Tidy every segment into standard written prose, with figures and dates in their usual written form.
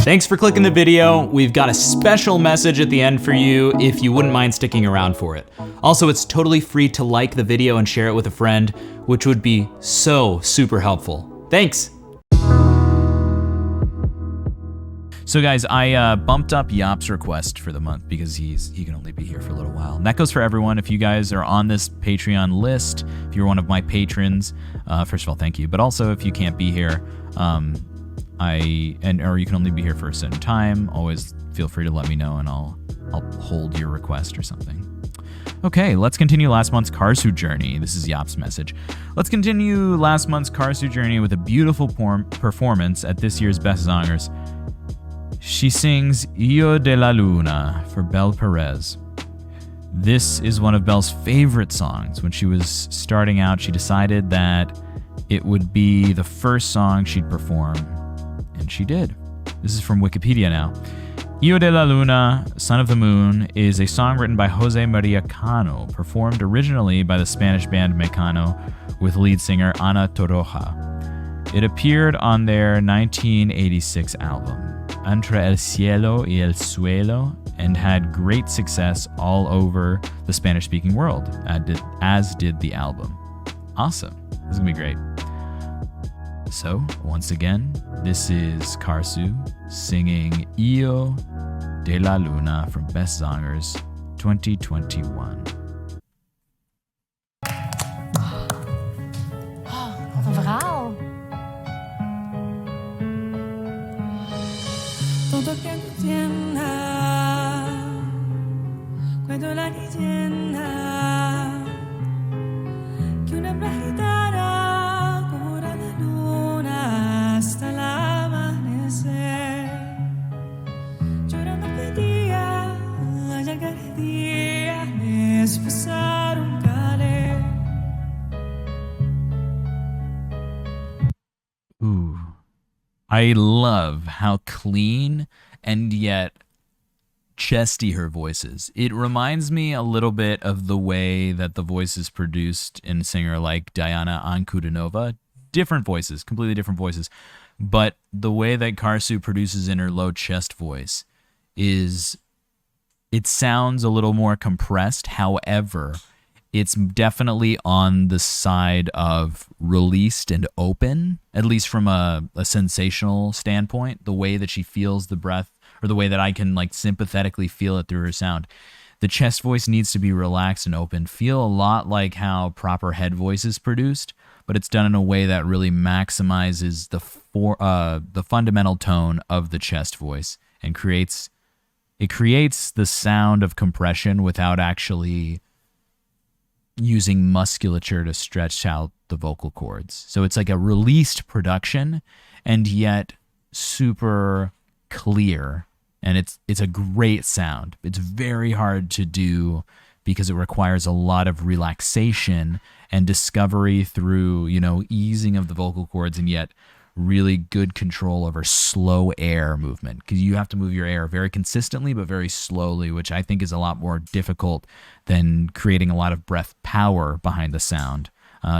Thanks for clicking the video. We've got a special message at the end for you if you wouldn't mind sticking around for it. Also, it's totally free to like the video and share it with a friend, which would be so super helpful. Thanks. So guys, I bumped up Yap's request for the month because he can only be here for a little while. And that goes for everyone. If you guys are on this Patreon list, if you're one of my patrons, first of all, thank you. But also, if you can't be here, or you can only be here for a certain time, always feel free to let me know and I'll hold your request or something. Okay, let's continue last month's Karsu journey. This is Yap's message. Let's continue last month's Karsu journey with a beautiful performance at this year's Best Zangers. She sings Hijo de la Luna for Bel Perez. This is one of Bel's favorite songs. When she was starting out, she decided that it would be the first song she'd perform, and she did. This is from Wikipedia now. Hijo de la Luna, Son of the Moon, is a song written by Jose Maria Cano, performed originally by the Spanish band Mecano with lead singer Ana Torroja. It appeared on their 1986 album, Entre el Cielo y el Suelo, and had great success all over the Spanish-speaking world, as did the album. Awesome. This is going to be great. So, once again, this is Karsu singing Hijo de la Luna from Best Zangers 2021. Wat een verhaal. Todo que entienda, cuento la leyenda, que una gitana cura la luna hasta el amanecer. Llorando pedía, llegar el día, desposar un calé. Ooh. I love how clean and yet chesty her voice is. It reminds me a little bit of the way that the voice is produced in a singer like Diana Ankudinova. Different voices, completely different voices. But the way that Karsu produces in her low chest voice is, it sounds a little more compressed. However, it's definitely on the side of released and open, at least from a sensational standpoint, the way that she feels the breath, or the way that I can like sympathetically feel it through her sound. The chest voice needs to be relaxed and open, feel a lot like how proper head voice is produced, but it's done in a way that really maximizes the fundamental tone of the chest voice and creates the sound of compression without actually using musculature to stretch out the vocal cords. So it's like a released production and yet super clear, and it's a great sound. It's very hard to do because it requires a lot of relaxation and discovery through, easing of the vocal cords, and yet really good control over slow air movement, because you have to move your air very consistently but very slowly, which I think is a lot more difficult than creating a lot of breath power behind the sound,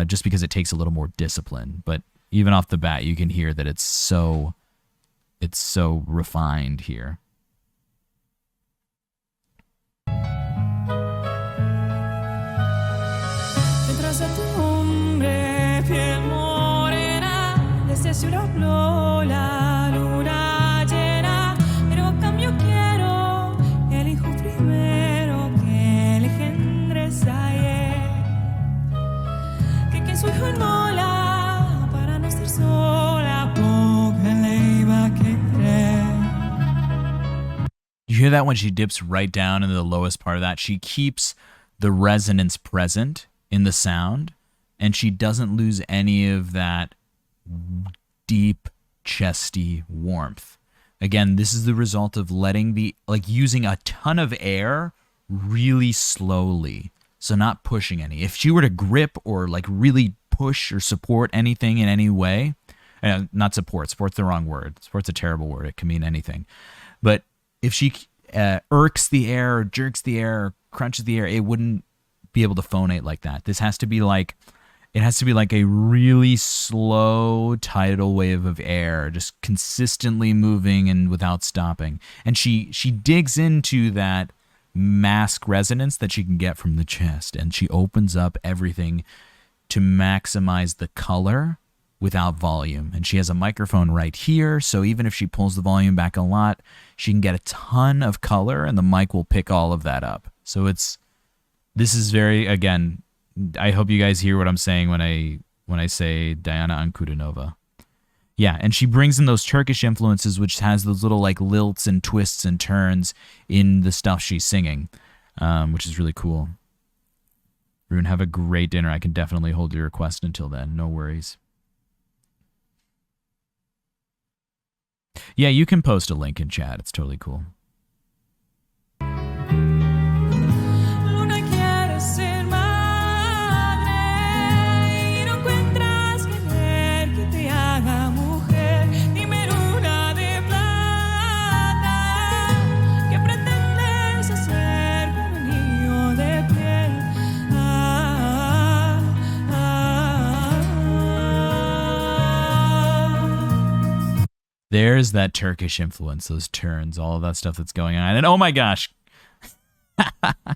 just because it takes a little more discipline. But even off the bat, you can hear that it's so refined here. Se habló la luna llena, pero a cambio quiero el hijo primero que engendres ayer. Que su hijo enmola para no estar sola, porque le iba a querer. You hear that when she dips right down into the lowest part of that? She keeps the resonance present in the sound, and she doesn't lose any of that deep, chesty warmth. Again, this is the result of using a ton of air really slowly. So not pushing any. If she were to grip or really push or support anything in any way, not support, support's the wrong word. Support's a terrible word. It can mean anything. But if she irks the air, or jerks the air, or crunches the air, it wouldn't be able to phonate like that. This has to be like It has to be like a really slow tidal wave of air, just consistently moving and without stopping. And she digs into that mask resonance that she can get from the chest, and she opens up everything to maximize the color without volume. And she has a microphone right here, so even if she pulls the volume back a lot, she can get a ton of color, and the mic will pick all of that up. So this is very, again, I hope you guys hear what I'm saying when I say Diana Ankudinova. Yeah, and she brings in those Turkish influences, which has those little like lilts and twists and turns in the stuff she's singing, which is really cool. Rune, have a great dinner. I can definitely hold your request until then. No worries. Yeah, you can post a link in chat. It's totally cool. Luna quiere ser madre y no encuentras querer que te haga mujer. Dime, luna de plata, ¿qué pretendes hacer con un niño de piel? There's that Turkish influence, those turns, all of that stuff that's going on. And oh my gosh,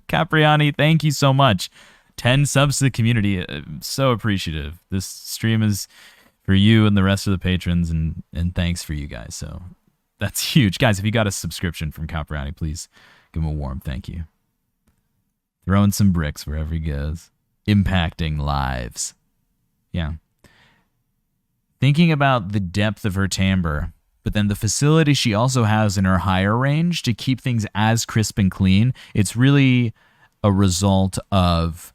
Capriani, thank you so much. 10 subs to the community. I'm so appreciative. This stream is for you and the rest of the patrons, and thanks for you guys. So that's huge. Guys, if you got a subscription from Capriani, please give him a warm thank you. Throwing some bricks wherever he goes. Impacting lives. Yeah. Thinking about the depth of her timbre, but then the facility she also has in her higher range to keep things as crisp and clean, it's really a result of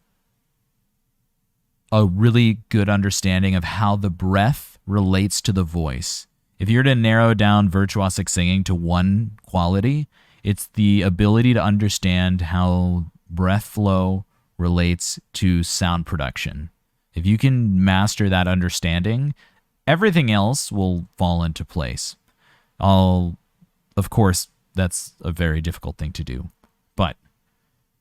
a really good understanding of how the breath relates to the voice. If you're to narrow down virtuosic singing to one quality, it's the ability to understand how breath flow relates to sound production. If you can master that understanding, everything else will fall into place. Of course, that's a very difficult thing to do. But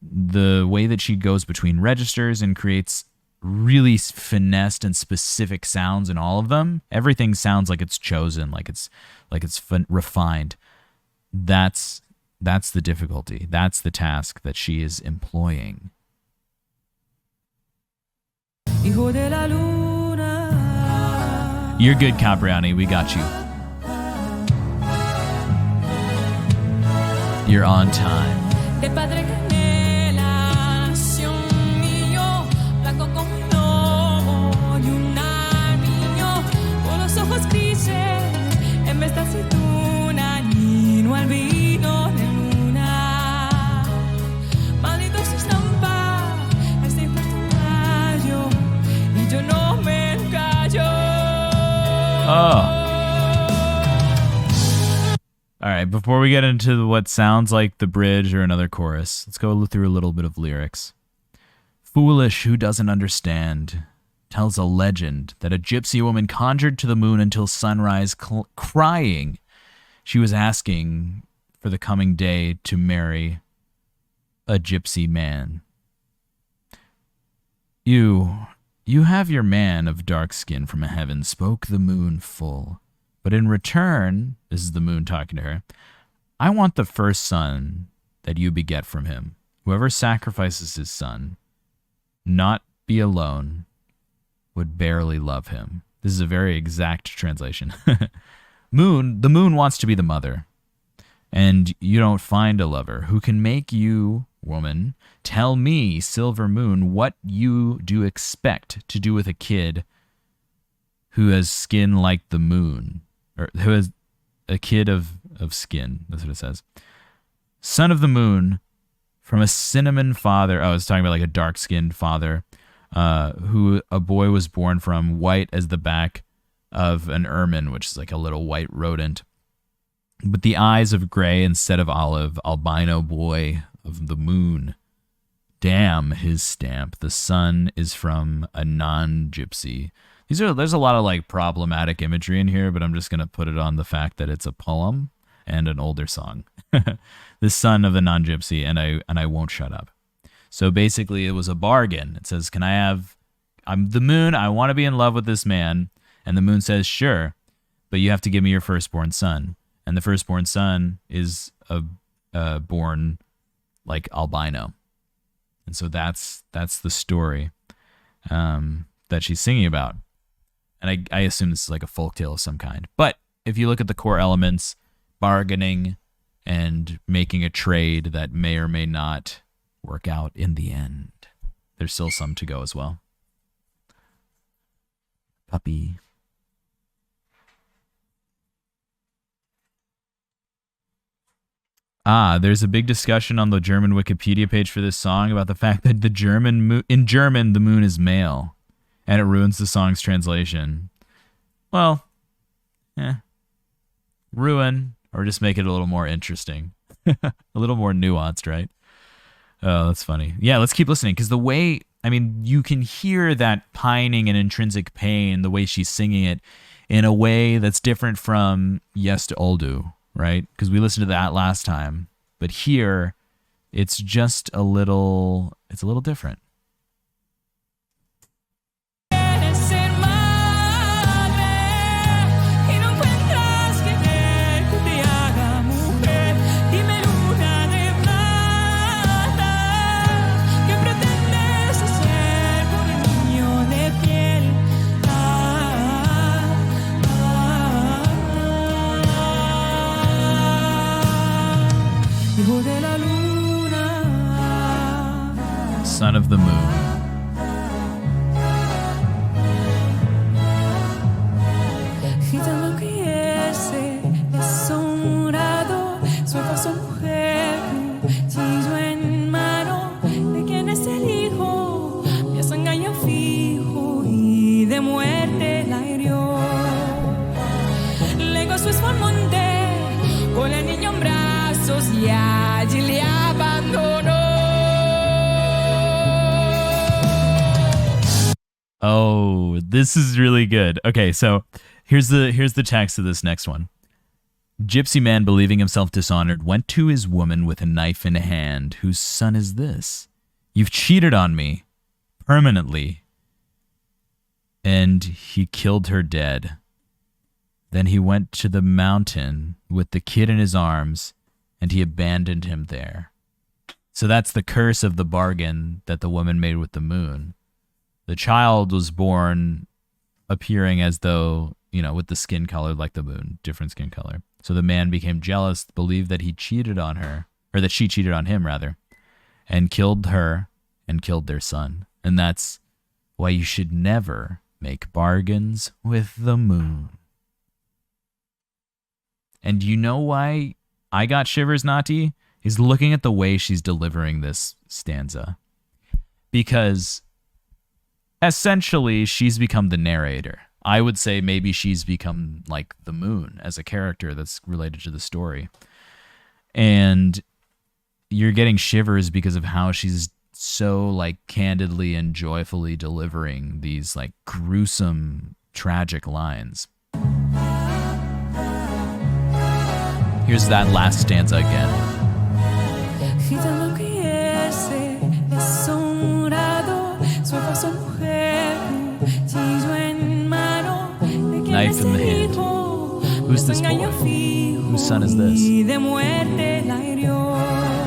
the way that she goes between registers and creates really finessed and specific sounds in all of them, everything sounds like it's chosen, like it's refined. That's the difficulty. That's the task that she is employing. Hijo de la luna. You're good, Capriani. We got you. You're on time. Del padre que nació un niño blanco como un lobo y una niño con los ojos grises en vez de aceituna vino albino de luna. Maldito su estampa, este rayo y yo no me callo. Oh. All right, before we get into what sounds like the bridge or another chorus, let's go through a little bit of lyrics. Foolish who doesn't understand tells a legend that a gypsy woman conjured to the moon until sunrise, crying. She was asking for the coming day to marry a gypsy man. You have your man of dark skin from heaven, spoke the moon full. But in return, this is the moon talking to her, I want the first son that you beget from him. Whoever sacrifices his son, not be alone, would barely love him. This is a very exact translation. The moon wants to be the mother. And you don't find a lover who can make you, woman, tell me, silver moon, what you do expect to do with a kid who has skin like the moon. Or who has a kid of skin. That's what it says. Son of the moon, from a cinnamon father. I was talking about like a dark-skinned father, who a boy was born from, white as the back of an ermine, which is like a little white rodent. But the eyes of gray instead of olive, albino boy of the moon. Damn his stamp. The sun is from a non-gypsy. There's a lot of like problematic imagery in here, but I'm just gonna put it on the fact that it's a poem and an older song. The son of the non-gypsy, and I won't shut up. So basically, it was a bargain. It says, "Can I have I'm the moon. I want to be in love with this man. And the moon says, sure, but you have to give me your firstborn son. And the firstborn son is born like albino. And so that's the story that she's singing about. And I assume this is like a folktale of some kind. But if you look at the core elements, bargaining and making a trade that may or may not work out in the end, there's still some to go as well. Puppy. There's a big discussion on the German Wikipedia page for this song about the fact that in German, the moon is male, and it ruins the song's translation. Well, ruin, or just make it a little more interesting. A little more nuanced, right? Oh, that's funny. Yeah, let's keep listening, because the way, I mean, you can hear that pining and intrinsic pain, the way she's singing it, in a way that's different from Yes to Oldu, right? Because we listened to that last time. But here, it's just a little different. Son of the moon. Gitano que ese deshonrado, su falsa mujer, cuchillo en mano, ¿de quién es el hijo? Me se engañó fijo y de muerte la hirió. Luego su al monte, con el niño en brazos y allí le abandonó. Oh, this is really good. Okay, so here's the text of this next one. Gypsy man, believing himself dishonored, went to his woman with a knife in hand. Whose son is this? You've cheated on me permanently. And he killed her dead. Then he went to the mountain with the kid in his arms, and he abandoned him there. So that's the curse of the bargain that the woman made with the moon. The child was born appearing as though, with the skin color like the moon, different skin color. So the man became jealous, believed that he cheated on her, or that she cheated on him, rather, and killed her and killed their son. And that's why you should never make bargains with the moon. And you know why I got shivers, Nati? Is looking at the way she's delivering this stanza. Because essentially, she's become the narrator. I would say maybe she's become like the moon as a character that's related to the story. And you're getting shivers because of how she's so like candidly and joyfully delivering these like gruesome, tragic lines. Here's that last stanza again. Knife in the hand. Who's this boy? Whose son is this?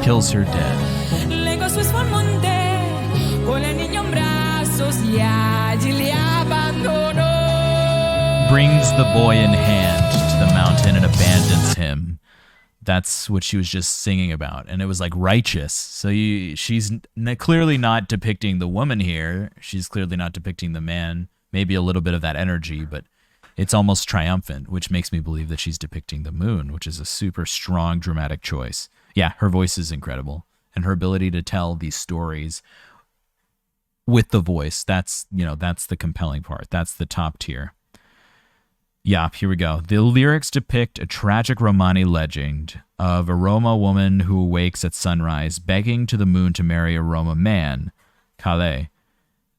Kills her dead. Brings the boy in hand to the mountain and abandons him. That's what she was just singing about. And it was like righteous. So she's clearly not depicting the woman here. She's clearly not depicting the man. Maybe a little bit of that energy, but it's almost triumphant, which makes me believe that she's depicting the moon, which is a super strong, dramatic choice. Yeah, her voice is incredible. And her ability to tell these stories with the voice, that's the compelling part. That's the top tier. Yeah, here we go. The lyrics depict a tragic Romani legend of a Roma woman who awakes at sunrise, begging to the moon to marry a Roma man, Kale,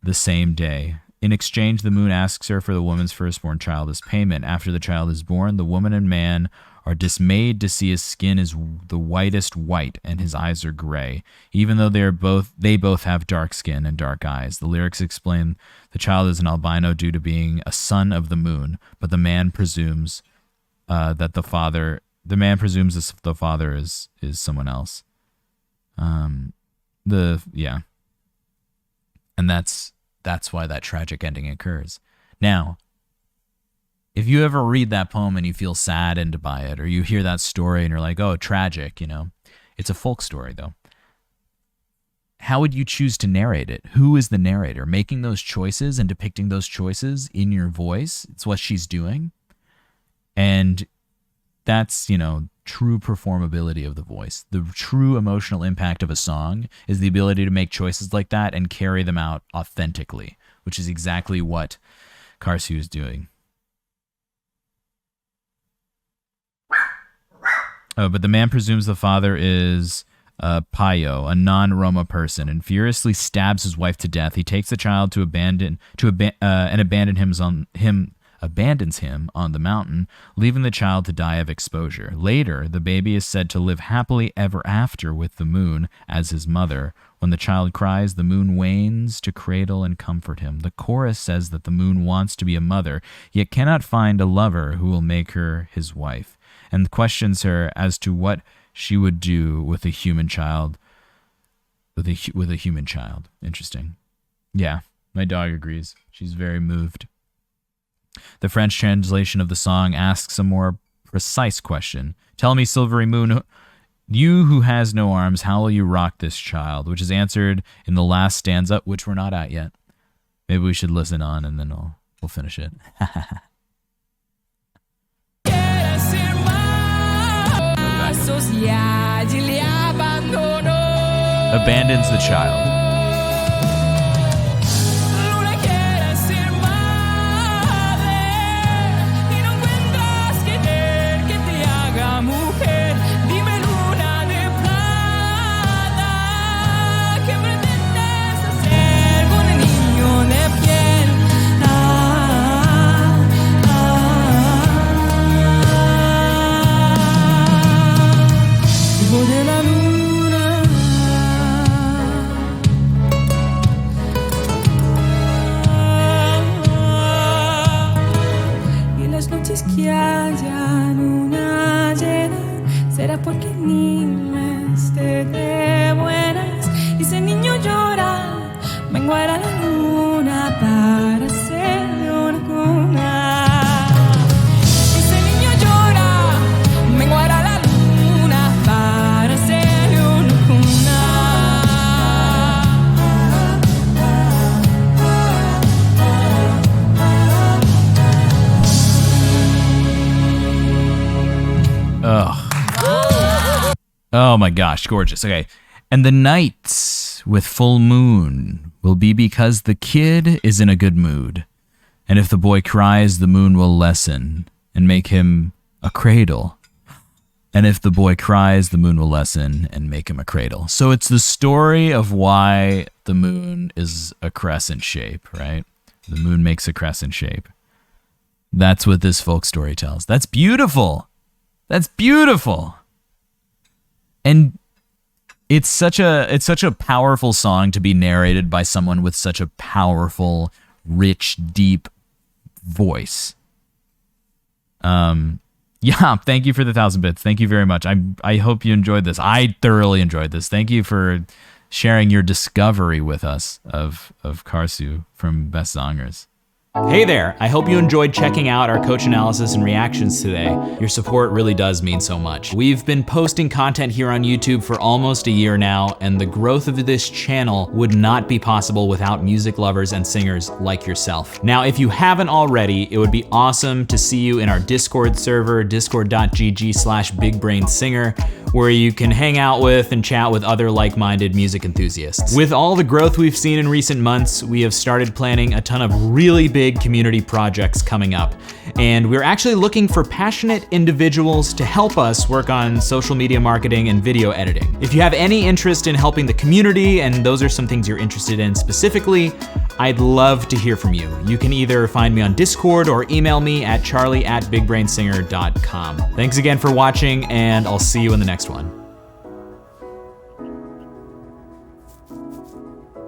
the same day. In exchange, the moon asks her for the woman's firstborn child as payment. After the child is born, the woman and man are dismayed to see his skin is the whitest white and his eyes are gray, even though they both have dark skin and dark eyes. The lyrics explain the child is an albino due to being a son of the moon, but the man presumes that the father is someone else. And that's why that tragic ending occurs. Now, if you ever read that poem and you feel saddened by it, or you hear that story and you're like, oh, tragic, it's a folk story though. How would you choose to narrate it? Who is the narrator? Making those choices and depicting those choices in your voice. It's what she's doing. And that's, true performability of the voice. The true emotional impact of a song is the ability to make choices like that and carry them out authentically, which is exactly what Karsu is doing. Oh, but the man presumes the father is Payo, a non-Roma person, and furiously stabs his wife to death. He takes the child and abandons him on the mountain, leaving the child to die of exposure. Later, the baby is said to live happily ever after with the moon as his mother. When the child cries, the moon wanes to cradle and comfort him. The chorus says that the moon wants to be a mother, yet cannot find a lover who will make her his wife, and questions her as to what she would do with a human child. With a human child. Interesting. Yeah, my dog agrees. She's very moved. The French translation of the song asks a more precise question. Tell me, silvery moon, you who has no arms, how will you rock this child? Which is answered in the last stanza, which we're not at yet. Maybe we should listen on and then we'll finish it. Abandons the child. Que haya luna llena, será porque el niño esté de buenas. Y si el niño llora, menguará la luna para hacerle una cuna. Y si el niño llora, menguará la luna para hacerle una cuna. Oh my gosh, gorgeous. Okay. And the nights with full moon will be because the kid is in a good mood. And if the boy cries, the moon will lessen and make him a cradle. And if the boy cries, the moon will lessen and make him a cradle. So it's the story of why the moon is a crescent shape, right? The moon makes a crescent shape. That's what this folk story tells. That's beautiful. That's beautiful. And it's such a powerful song to be narrated by someone with such a powerful, rich, deep voice. Yeah, thank you for the 1,000 bits. Thank you very much. I hope you enjoyed this. I thoroughly enjoyed this. Thank you for sharing your discovery with us of Karsu from Best Zangers. Hey there, I hope you enjoyed checking out our coach analysis and reactions today. Your support really does mean so much. We've been posting content here on YouTube for almost a year now, and the growth of this channel would not be possible without music lovers and singers like yourself. Now, if you haven't already, it would be awesome to see you in our Discord server, discord.gg/bigbrainsinger, where you can hang out with and chat with other like-minded music enthusiasts. With all the growth we've seen in recent months, we have started planning a ton of really big community projects coming up. And we're actually looking for passionate individuals to help us work on social media marketing and video editing. If you have any interest in helping the community, and those are some things you're interested in specifically, I'd love to hear from you. You can either find me on Discord or email me at charlie@bigbrainsinger.com. Thanks again for watching, and I'll see you in the next one.